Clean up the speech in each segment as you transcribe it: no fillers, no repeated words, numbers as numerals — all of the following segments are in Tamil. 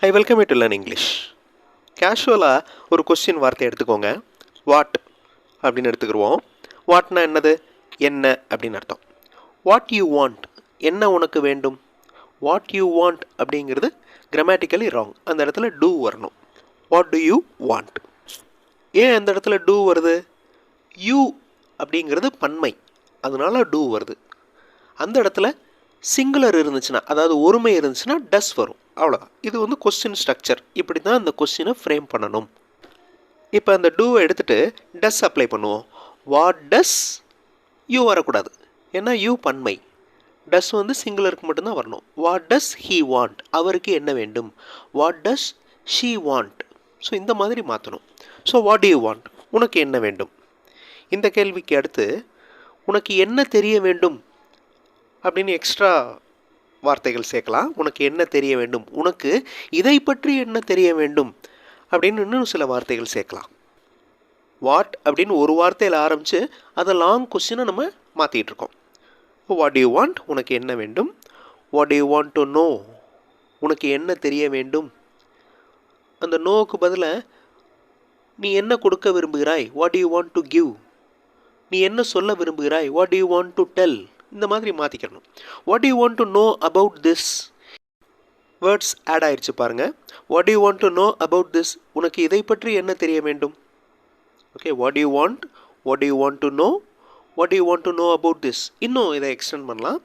I welcome you to learn English. கேஷுவலாக ஒரு கொஸ்டின் வார்த்தை எடுத்துக்கோங்க. வாட் அப்படின்னு எடுத்துக்கிடுவோம். வாட்னா என்னது? என்ன அப்படின்னு அர்த்தம். வாட் யூ வாண்ட், என்ன உனக்கு வேண்டும். வாட் யூ வாண்ட் அப்படிங்கிறது கிராமட்டிக்கலி ராங். அந்த இடத்துல டூ வரணும். What do you want. ஏன் அந்த இடத்துல டூ வருது? யூ அப்படிங்கிறது பன்மை, அதனால டூ வருது. அந்த இடத்துல சிங்குலர் இருந்துச்சுன்னா, அதாவது ஒருமை இருந்துச்சுன்னா டஸ் வரும். அவ்வளோதான். இது வந்து கொஸ்டின் ஸ்ட்ரக்சர். இப்படி தான் அந்த கொஸ்டினை ஃப்ரேம் பண்ணணும். இப்போ அந்த டூவை எடுத்துகிட்டு டஸ் அப்ளை பண்ணுவோம். வாட் டஸ் யூ வரக்கூடாது, ஏன்னா யூ பன்மை. டஸ் வந்து சிங்குலருக்கு மட்டும்தான் வரணும். வாட் டஸ் ஹீ வாண்ட், அவருக்கு என்ன வேண்டும். What does she want. So இந்த மாதிரி மாற்றணும். So what do you want, உனக்கு என்ன வேண்டும். இந்த கேள்விக்கு அடுத்து உனக்கு என்ன தெரிய வேண்டும் அப்படின்னு எக்ஸ்ட்ரா வார்த்தைகள் சேர்க்கலாம். உனக்கு என்ன தெரிய வேண்டும், உனக்கு இதை பற்றி என்ன தெரிய வேண்டும் அப்படின்னு இன்னும் சில வார்த்தைகள் சேர்க்கலாம். வாட் அப்படின்னு ஒரு வார்த்தையில் ஆரம்பித்து அதை லாங் கொஸ்டினை நம்ம மாற்றிட்டு இருக்கோம். வாட் டு யூ வாண்ட், உனக்கு என்ன வேண்டும். What do you want to no, உனக்கு என்ன தெரிய வேண்டும். அந்த நோவுக்கு பதிலாக நீ என்ன கொடுக்க விரும்புகிறாய். What do you want to give, நீ என்ன சொல்ல விரும்புகிறாய். What do you want to tell. இந்த மாதிரி மாற்றிக்கணும். What do you want to know about this, words add ஆயிடுச்சு பாருங்கள். What do you want to know about this, உனக்கு இதை பற்றி என்ன தெரிய வேண்டும். Okay, what do you want, what do you want to know, what do you want to know about this. இன்னும் இதை எக்ஸ்டெண்ட் பண்ணலாம்.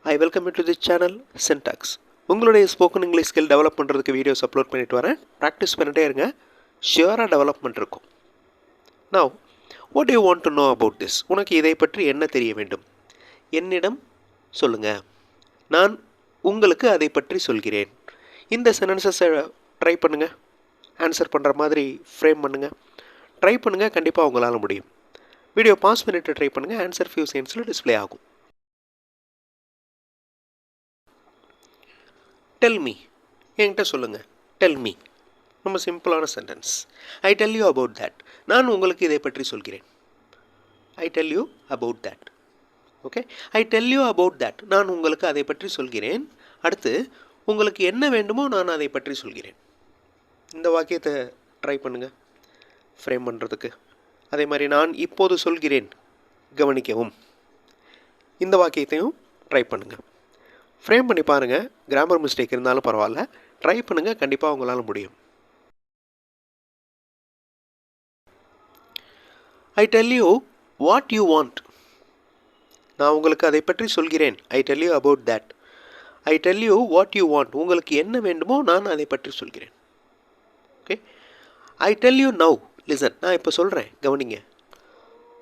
I welcome you to this channel syntax. உங்களுடைய ஸ்போக்கன் இங்கிலீஷ் ஸ்கில் டெவலப் பண்ணுறதுக்கு வீடியோஸ் அப்லோட் பண்ணிட்டு வரேன். ப்ராக்டிஸ் பண்ணிட்டே இருங்க, ஷியராக டெவலப்மெண்ட் இருக்கும். Now what do you want to know about this, உனக்கு இதை பற்றி என்ன தெரிய வேண்டும். என்னிடம் சொல்லுங்கள், நான் உங்களுக்கு அதை பற்றி சொல்கிறேன். இந்த சென்டென்சஸை ட்ரை பண்ணுங்கள். ஆன்சர் பண்ணுற மாதிரி ஃப்ரேம் பண்ணுங்கள். ட்ரை பண்ணுங்கள், கண்டிப்பாக உங்களால் முடியும். வீடியோ பாஸ் பண்ணிவிட்டு ட்ரை பண்ணுங்கள். ஆன்சர் ஃபியூ செகண்ட்ஸில் டிஸ்பிளே ஆகும். டெல் மீ, என்கிட்ட சொல்லுங்கள். டெல் மீ ரொம்ப சிம்பிளான sentence. I tell you about that, நான் உங்களுக்கு இதை பற்றி சொல்கிறேன். ஐ tell you about that. Okay, I tell you about that, நான் உங்களுக்கு அதை பற்றி சொல்கிறேன். அடுத்து உங்களுக்கு என்ன வேண்டுமோ நான் அதை பற்றி சொல்கிறேன். இந்த வாக்கியத்தை ட்ரை பண்ணுங்கள் ஃப்ரேம் பண்ணுறதுக்கு. அதே மாதிரி நான் இப்போது சொல்கிறேன், கவனிக்கவும். இந்த வாக்கியத்தையும் ட்ரை பண்ணுங்கள். ஃப்ரேம் பண்ணி பாருங்கள். கிராமர் மிஸ்டேக் இருந்தாலும் பரவாயில்ல, ட்ரை பண்ணுங்கள், கண்டிப்பாக உங்களால் முடியும். ஐ tell you what you want, நான் உங்களுக்கு அதை பற்றி சொல்கிறேன். ஐ tell you about that. I tell you what you want, உங்களுக்கு என்ன வேண்டுமோ நான் அதை பற்றி சொல்கிறேன். Okay, I tell you now listen, நான் இப்போ சொல்கிறேன், கவனிங்க.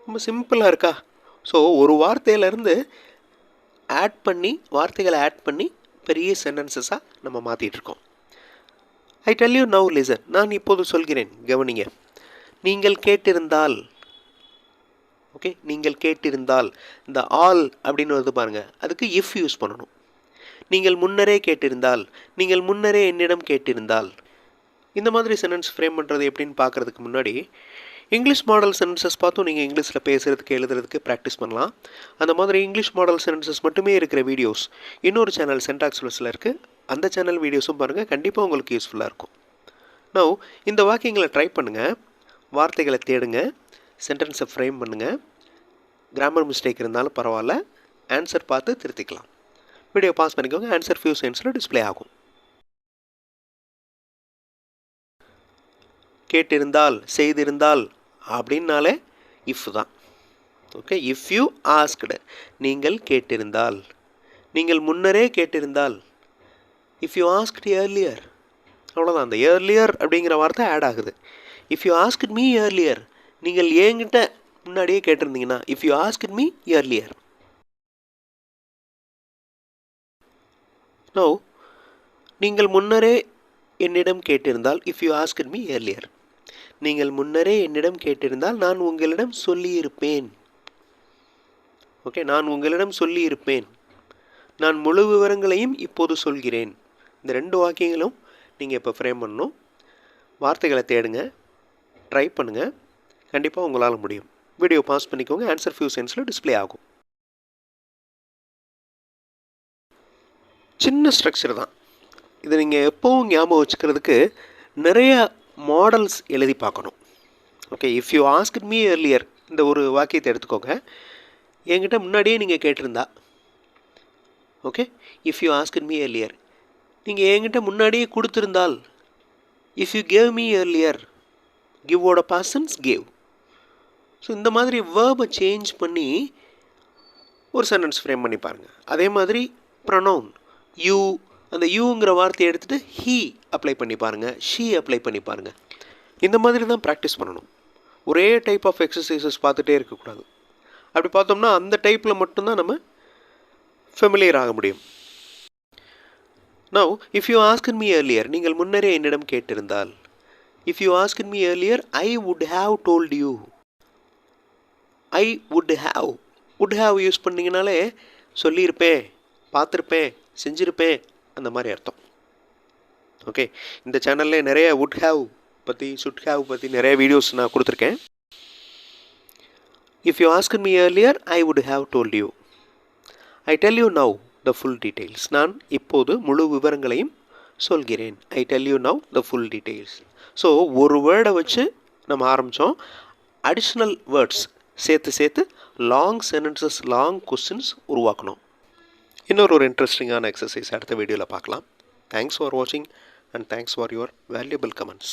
ரொம்ப சிம்பிளாக இருக்கா? ஸோ ஒரு வார்த்தையிலேருந்து வார்த்தைகளை ஆட் பண்ணி பெரிய சென்டென்சஸாக நம்ம மாற்றிட்டுருக்கோம். I tell you now listen, நான் இப்போது சொல்கிறேன், கவனிங்க. நீங்கள் கேட்டிருந்தால், ஓகே, நீங்கள் கேட்டிருந்தால், இந்த ஆல் அப்படின்னு வருது பாருங்கள், அதுக்கு இஃப் யூஸ் பண்ணணும். நீங்கள் முன்னரே கேட்டிருந்தால், நீங்கள் முன்னரே என்னிடம் கேட்டிருந்தால். இந்த மாதிரி சென்டென்ஸ் ஃப்ரேம் பண்ணுறது எப்படின்னு பார்க்குறதுக்கு முன்னாடி இங்கிலீஷ் மாடல் சென்டென்சஸ் பார்த்தும் நீங்கள் இங்கிலீஷில் பேசுகிறதுக்கு எழுதுறதுக்கு ப்ராக்டிஸ் பண்ணலாம். அந்த மாதிரி இங்கிலீஷ் மாடல் சென்டென்சஸ் மட்டுமே இருக்கிற வீடியோஸ் இன்னொரு சேனல் சின்டாக்ஸ் ப்ளஸில் இருக்குது. அந்த சேனல் வீடியோஸும் பாருங்கள், கண்டிப்பாக உங்களுக்கு யூஸ்ஃபுல்லாக இருக்கும். நவ் இந்த வாக்கியங்களை ட்ரை பண்ணுங்கள், வார்த்தைகளை தேடுங்க, சென்டென்ஸை ஃப்ரேம் பண்ணுங்கள். கிராமர் மிஸ்டேக் இருந்தாலும் பரவாயில்ல, ஆன்சர் பார்த்து திருத்திக்கலாம். வீடியோ பாஸ் பண்ணிக்கோங்க. ஆன்சர் ஃபியூ செகண்ட்ஸில் டிஸ்பிளே ஆகும். கேட்டிருந்தால், செய்திருந்தால் அப்படின்னாலே இஃப் தான். ஓகே, இஃப் யூ ஆஸ்க்டு, நீங்கள் கேட்டிருந்தால். நீங்கள் முன்னரே கேட்டிருந்தால், இஃப் யூ ஆஸ்க்டு ஏர்லியர், அவ்வளோதான். அந்த ஏர்லியர் அப்படிங்கிற வார்த்தை ஆட் ஆகுது. If you asked me earlier, நீங்கள் என்கிட்ட முன்னாடியே கேட்டிருந்தீங்கன்னா, if you asked me earlier. No, நீங்கள் முன்னரே என்னிடம் கேட்டிருந்தால், if you asked me earlier. நீங்கள் முன்னரே என்னிடம் கேட்டிருந்தால் நான் உங்களிடம் சொல்லியிருப்பேன். ஓகே, நான் உங்களிடம் சொல்லியிருப்பேன். நான் முழு விவரங்களையும் இப்போது சொல்கிறேன். இந்த ரெண்டு வாக்கியங்களும் நீங்கள் இப்போ ஃப்ரேம் பண்ணணும். வார்த்தைகளை தேடுங்க, ட்ரை பண்ணுங்கள், கண்டிப்பாக உங்களால் முடியும். வீடியோ பாஸ் பண்ணிக்கோங்க. ஆன்சர் ஃபியூ செகண்ட்ஸில் டிஸ்பிளே ஆகும். சின்ன ஸ்ட்ரக்சர் தான். இதை நீங்கள் எப்போவும் ஞாபகம் வச்சுக்கிறதுக்கு நிறைய மாடல்ஸ் எழுதி பார்க்கணும். Okay, if you asked me earlier இந்த ஒரு வாக்கியத்தை எடுத்துக்கோங்க. என்கிட்ட முன்னாடியே நீங்கள் கேட்டிருந்தா, okay, if you asked me earlier, நீங்கள் என்கிட்ட முன்னாடியே கொடுத்துருந்தால், if you gave me earlier, கிவ்வோட பாசன்ஸ் கேவ். ஸோ இந்த மாதிரி வேர்பை சேஞ்ச் பண்ணி ஒரு சென்டென்ஸ் ஃப்ரேம் பண்ணி பாருங்கள். அதே மாதிரி ப்ரொனவுன் யூ, அந்த யூங்கிற வார்த்தையை எடுத்துகிட்டு ஹீ அப்ளை பண்ணி பாருங்கள், ஷீ அப்ளை பண்ணி பாருங்கள். இந்த மாதிரி தான் ப்ராக்டிஸ் பண்ணணும். ஒரே டைப் ஆஃப் எக்ஸசைசஸ் பார்த்துட்டே இருக்கக்கூடாது. அப்படி பார்த்தோம்னா அந்த டைப்பில் மட்டும்தான் நம்ம ஃபெமிலியர் ஆக முடியும். Now if you asked me earlier, நீங்கள் முன்னரே என்னிடம் கேட்டிருந்தால், if you asked me earlier, I would have told you. I would have use பண்ணிங்கனாலே சொல்லியிருப்பேன், பார்த்துருப்பேன், செஞ்சுருப்பேன், அந்த மாதிரி அர்த்தம். ஓகே, இந்த சேனலில் நிறைய வுட் ஹாவ் பற்றி, சுட் ஹாவ் பற்றி நிறைய வீடியோஸ் நான் கொடுத்துருக்கேன். If you asked me earlier, I would have told you. I tell you now the full details. நான் இப்போது முழு விவரங்களையும் சொல்கிறேன். ஐ tell you now the full details. So ஒரு வேர்டை வச்சு நம்ம ஆரம்பித்தோம். அடிஷ்னல் வேர்ட்ஸ் சேர்த்து லாங் சென்டென்சஸ், லாங் கொஸ்டின்ஸ் உருவாக்கணும். இன்னொரு இன்ட்ரெஸ்டிங்கான எக்ஸசைஸ் அடுத்த வீடியோவில் பார்க்கலாம். தேங்க்ஸ் ஃபார் வாட்சிங் and thanks for your valuable comments.